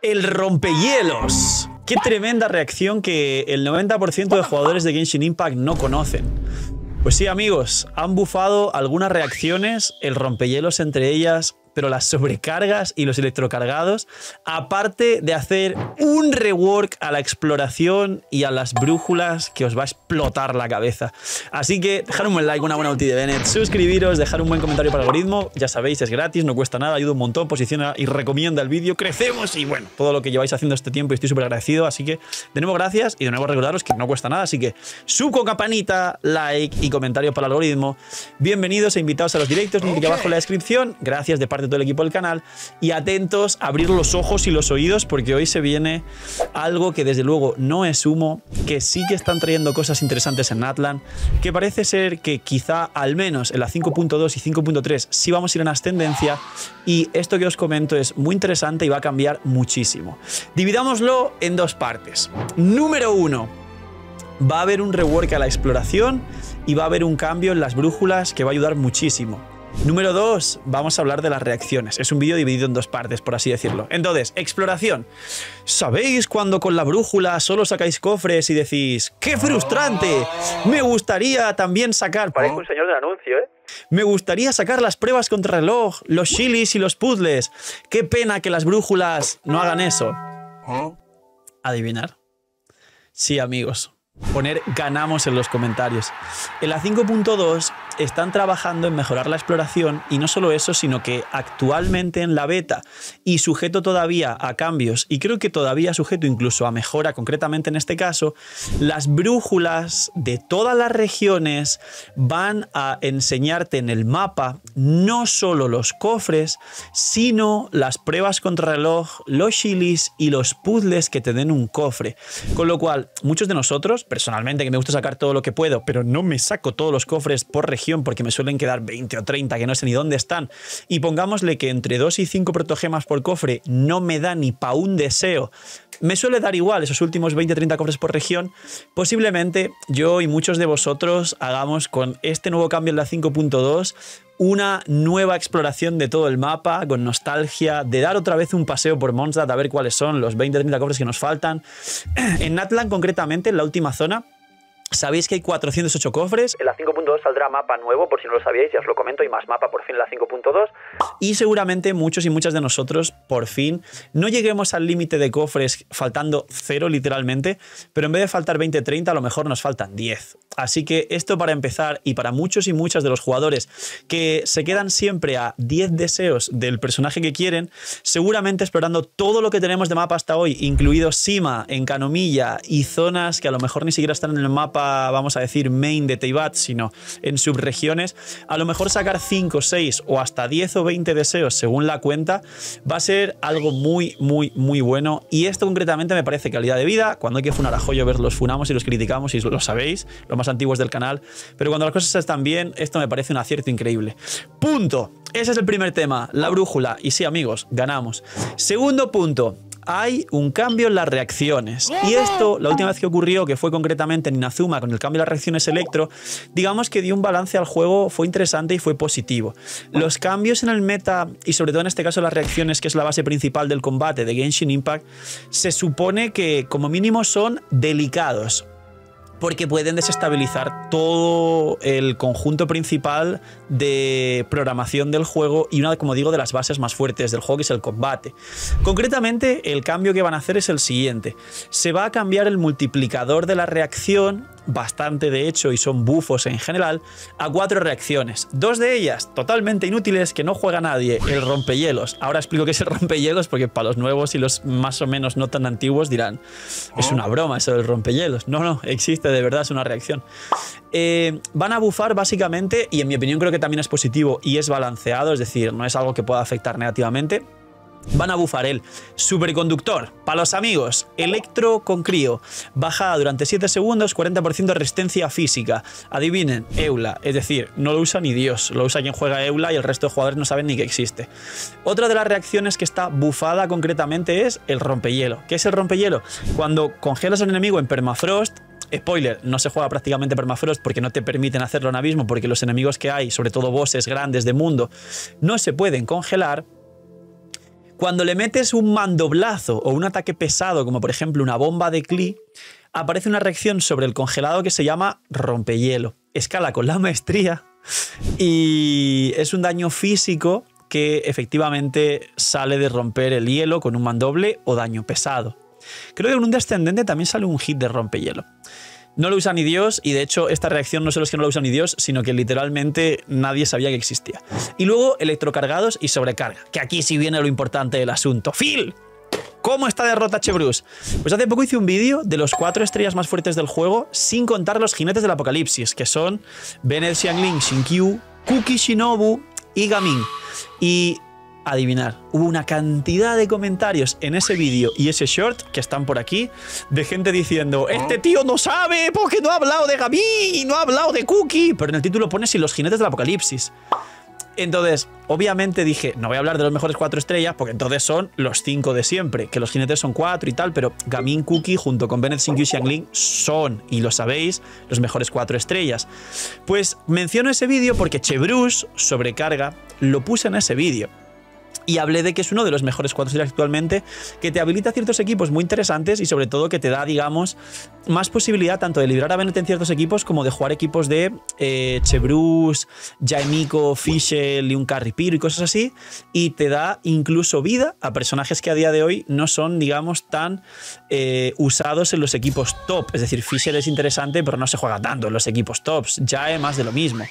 El rompehielos. Qué tremenda reacción que el 90% de jugadores de Genshin Impact no conocen. Pues sí, amigos, han bufado algunas reacciones, el rompehielos entre ellas, pero las sobrecargas y los electrocargados, aparte de hacer un rework a la exploración y a las brújulas que os va a explotar la cabeza. Así que dejar un buen like, una buena ulti de Bennett, suscribiros, dejar un buen comentario para el algoritmo, ya sabéis, es gratis, no cuesta nada, ayuda un montón, posiciona y recomienda el vídeo, crecemos y bueno, todo lo que lleváis haciendo este tiempo y estoy súper agradecido, así que de nuevo gracias y de nuevo recordaros que no cuesta nada, así que sub con campanita, like y comentario para el algoritmo. Bienvenidos e invitados a los directos, link aquí abajo en la descripción, gracias de parte de todo el equipo del canal y atentos a abrir los ojos y los oídos porque hoy se viene algo que desde luego no es humo, que sí que están trayendo cosas interesantes en Natlan, que parece ser que quizá al menos en la 5.2 y 5.3 sí vamos a ir en ascendencia y esto que os comento es muy interesante y va a cambiar muchísimo. Dividámoslo en dos partes. Número 1. Va a haber un rework a la exploración y va a haber un cambio en las brújulas que va a ayudar muchísimo. Número 2, vamos a hablar de las reacciones. Es un vídeo dividido en dos partes, por así decirlo. Entonces, exploración. ¿Sabéis cuando con la brújula solo sacáis cofres y decís ¡qué frustrante! Me gustaría también sacar... Parezco un señor del anuncio, ¿eh? Me gustaría sacar las pruebas contra reloj, los shilis y los puzzles. ¡Qué pena que las brújulas no hagan eso! ¿Adivinar? Sí, amigos. Poner ganamos en los comentarios. En la 5.2 están trabajando en mejorar la exploración y no solo eso, sino que actualmente en la beta y sujeto todavía a cambios y creo que todavía sujeto incluso a mejora, concretamente en este caso, las brújulas de todas las regiones van a enseñarte en el mapa no solo los cofres, sino las pruebas contra reloj, los shilis y los puzzles que te den un cofre. Con lo cual, muchos de nosotros, personalmente, que me gusta sacar todo lo que puedo, pero no me saco todos los cofres por región porque me suelen quedar 20 o 30 que no sé ni dónde están. Y pongámosle que entre 2 y 5 protogemas por cofre no me da ni pa' un deseo. Me suele dar igual esos últimos 20 o 30 cofres por región. Posiblemente yo y muchos de vosotros hagamos con este nuevo cambio en la 5.2 una nueva exploración de todo el mapa, con nostalgia, de dar otra vez un paseo por Mondstadt a ver cuáles son los 20 o 30 cofres que nos faltan. En Natlan, concretamente, en la última zona, sabéis que hay 408 cofres. En la 5.2 saldrá mapa nuevo, por si no lo sabíais, ya os lo comento, y más mapa por fin en la 5.2. Y seguramente muchos y muchas de nosotros, por fin, no lleguemos al límite de cofres faltando 0 literalmente, pero en vez de faltar 20-30, a lo mejor nos faltan 10. Así que esto para empezar, y para muchos y muchas de los jugadores que se quedan siempre a 10 deseos del personaje que quieren, seguramente explorando todo lo que tenemos de mapa hasta hoy, incluido Sima, Encanomilla y zonas que a lo mejor ni siquiera están en el mapa, vamos a decir, main de Teyvat, sino en subregiones, a lo mejor sacar 5, 6 o hasta 10 o 20 deseos según la cuenta va a ser algo muy, muy, muy bueno. Y esto concretamente me parece calidad de vida. Cuando hay que funar a Hoyoverse los funamos y los criticamos y lo sabéis, los más antiguos del canal, pero cuando las cosas están bien, esto me parece un acierto increíble. Punto. Ese es el primer tema, la brújula. Y sí, amigos, ganamos. Segundo punto. Hay un cambio en las reacciones. Y esto, la última vez que ocurrió, que fue concretamente en Inazuma, con el cambio de las reacciones electro, digamos que dio un balance al juego, fue interesante y fue positivo. Los cambios en el meta, y sobre todo en este caso las reacciones, que es la base principal del combate de Genshin Impact, se supone que como mínimo son delicados, porque pueden desestabilizar todo el conjunto principal de programación del juego y una, como digo, de las bases más fuertes del juego, que es el combate. Concretamente, el cambio que van a hacer es el siguiente. Se va a cambiar el multiplicador de la reacción, bastante de hecho, y son bufos en general, a 4 reacciones. 2 de ellas totalmente inútiles, que no juega nadie, el rompehielos. Ahora explico qué es el rompehielos, porque para los nuevos y los más o menos no tan antiguos dirán, es una broma eso del rompehielos. No, no, existe, de verdad, es una reacción. Van a bufar básicamente, y en mi opinión creo que también es positivo y es balanceado, es decir, no es algo que pueda afectar negativamente. Van a bufar el superconductor, para los amigos, electro con crío, bajada durante 7 segundos, 40% de resistencia física. Adivinen, Eula, es decir, no lo usa ni Dios, lo usa quien juega Eula y el resto de jugadores no saben ni que existe. Otra de las reacciones que está bufada concretamente es el rompehielo. ¿Qué es el rompehielo? Cuando congelas al enemigo en permafrost, spoiler, no se juega prácticamente permafrost porque no te permiten hacerlo en abismo, porque los enemigos que hay, sobre todo bosses grandes de mundo, no se pueden congelar. Cuando le metes un mandoblazo o un ataque pesado, como por ejemplo una bomba de Klee, aparece una reacción sobre el congelado que se llama rompehielo. Escala con la maestría y es un daño físico que efectivamente sale de romper el hielo con un mandoble o daño pesado. Creo que en un descendente también sale un hit de rompehielo. No lo usa ni Dios y de hecho esta reacción no solo es que no lo usa ni Dios, sino que literalmente nadie sabía que existía. Y luego electrocargados y sobrecarga, que aquí sí viene lo importante del asunto. ¡Phil! ¿Cómo está derrota Chebrousse? Pues hace poco hice un vídeo de los 4 estrellas más fuertes del juego sin contar los jinetes del apocalipsis, que son Bennett, Xiangling, Xingqiu, Kuki, Shinobu y Gaming. Y adivinar, hubo una cantidad de comentarios en ese vídeo y ese short que están por aquí de gente diciendo este tío no sabe porque no ha hablado de Gaming y no ha hablado de Kuki, pero en el título pone si los jinetes del apocalipsis. Entonces, obviamente dije, no voy a hablar de los mejores 4 estrellas porque entonces son los 5 de siempre, que los jinetes son 4 y tal, pero Gaming, Kuki junto con Bennett, Xingqiu y Xiangling son, y lo sabéis, los mejores 4 estrellas. Pues menciono ese vídeo porque Chebrousse, sobrecarga, lo puse en ese vídeo. Y hablé de que es uno de los mejores 4 estrellas actualmente, que te habilita ciertos equipos muy interesantes y sobre todo que te da, digamos, más posibilidad tanto de librar a Bennett en ciertos equipos como de jugar equipos de Chebrousse, Jaimiko, Fischl y un Carry Piro y cosas así. Y te da incluso vida a personajes que a día de hoy no son, digamos, tan usados en los equipos top. Es decir, Fischl es interesante, pero no se juega tanto en los equipos tops. Jae más de lo mismo.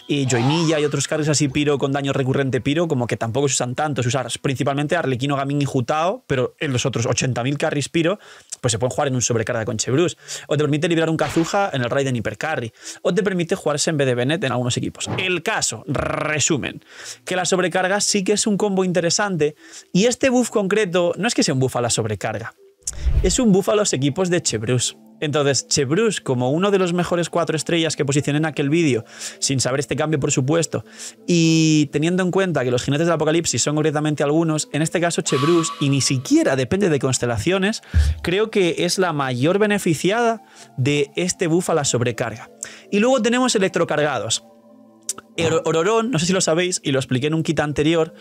Y Joinilla y otros carries así Piro con daño recurrente Piro como que tampoco se usan tanto. Usar principalmente Arlequino, Gaming y Jutao, pero en los otros 80.000 carries Piro, pues se pueden jugar en un sobrecarga con Chebrousse. O te permite liberar un Kazuha en el Raiden Hypercarry. O te permite jugarse en vez de Bennett en algunos equipos. El caso, resumen, que la sobrecarga sí que es un combo interesante y este buff concreto no es que sea un buff a la sobrecarga, es un buff a los equipos de Chebrousse. Entonces, Chebrousse, como uno de los mejores 4 estrellas que posicioné en aquel vídeo, sin saber este cambio, por supuesto, y teniendo en cuenta que los jinetes del apocalipsis son concretamente algunos, en este caso Chebrousse, y ni siquiera depende de constelaciones, creo que es la mayor beneficiada de este buff a la sobrecarga. Y luego tenemos electrocargados. Ororón, no sé si lo sabéis y lo expliqué en un kit anterior,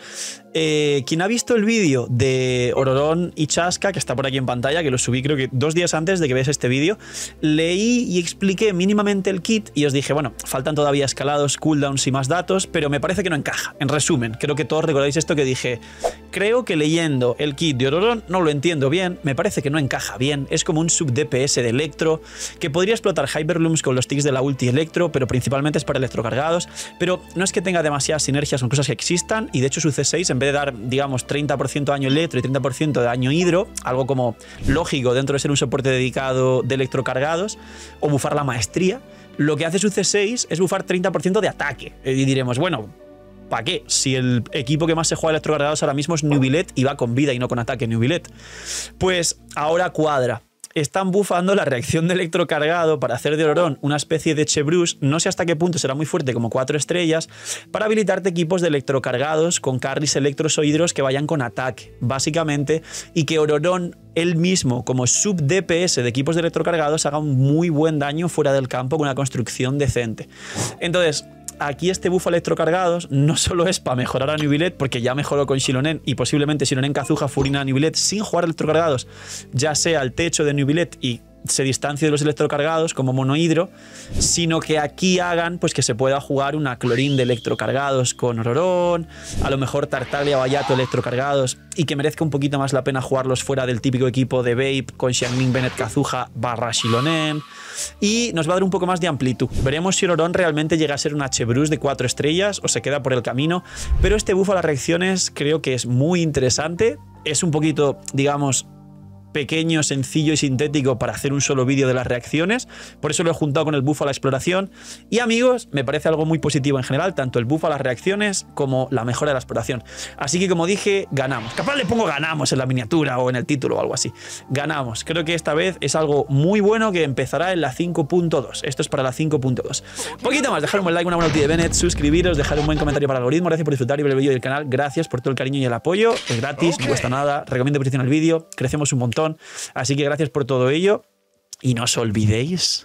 quien ha visto el vídeo de Ororón y Chasca, que está por aquí en pantalla, que lo subí creo que 2 días antes de que veáis este vídeo, leí y expliqué mínimamente el kit y os dije, bueno, faltan todavía escalados, cooldowns y más datos, pero me parece que no encaja. En resumen, creo que todos recordáis esto que dije, creo que leyendo el kit de Ororón no lo entiendo bien, me parece que no encaja bien, es como un sub DPS de Electro, que podría explotar Hyperlooms con los tics de la ulti Electro, pero principalmente es para electrocargados, pero no es que tenga demasiadas sinergias con cosas que existan y de hecho su C6 en vez de dar digamos 30% de daño electro y 30% de daño hidro, algo como lógico dentro de ser un soporte dedicado de electrocargados o bufar la maestría, lo que hace su C6 es bufar 30% de ataque y diremos, bueno, ¿para qué? Si el equipo que más se juega electrocargados ahora mismo es Nubilet y va con vida y no con ataque Nubilet. Pues ahora cuadra. Están bufando la reacción de electrocargado para hacer de Ororón una especie de Chebrousse, no sé hasta qué punto será muy fuerte como 4 estrellas, para habilitarte equipos de electrocargados con carries electros o hidros que vayan con ataque, básicamente, y que Ororón él mismo, como sub DPS de equipos de electrocargados, haga un muy buen daño fuera del campo con una construcción decente. Entonces, aquí este buff electrocargados no solo es para mejorar a Nubilet, porque ya mejoró con Xilonen y posiblemente Xilonen Kazuha Furina a Nubilet sin jugar electrocargados, ya sea al techo de Nubilet y se distancie de los electrocargados como monohidro, sino que aquí hagan pues que se pueda jugar una Clorin de electrocargados con Ororón, a lo mejor Tartaglia o Ayato electrocargados y que merezca un poquito más la pena jugarlos fuera del típico equipo de Vape con Xiangling, Bennett, Kazuha / Xilonen, y nos va a dar un poco más de amplitud. Veremos si Ororón realmente llega a ser una Chebrousse de 4 estrellas o se queda por el camino, pero este buff a las reacciones creo que es muy interesante, es un poquito, digamos, pequeño, sencillo y sintético para hacer un solo vídeo de las reacciones, por eso lo he juntado con el buff a la exploración y amigos, me parece algo muy positivo en general, tanto el buff a las reacciones como la mejora de la exploración, así que como dije, ganamos, capaz le pongo ganamos en la miniatura o en el título o algo así, ganamos, creo que esta vez es algo muy bueno que empezará en la 5.2, esto es para la 5.2, poquito más, dejar un buen like, una buena ulti de Bennett, suscribiros, dejar un buen comentario para el algoritmo, gracias por disfrutar y ver el vídeo del canal, gracias por todo el cariño y el apoyo, es gratis, no cuesta nada, recomiendo posicionar el vídeo, crecemos un montón. Así que gracias por todo ello y no os olvidéis.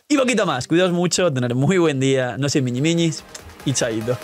Y poquito más, cuidaos mucho, tener muy buen día, no seáis miñis y chaito.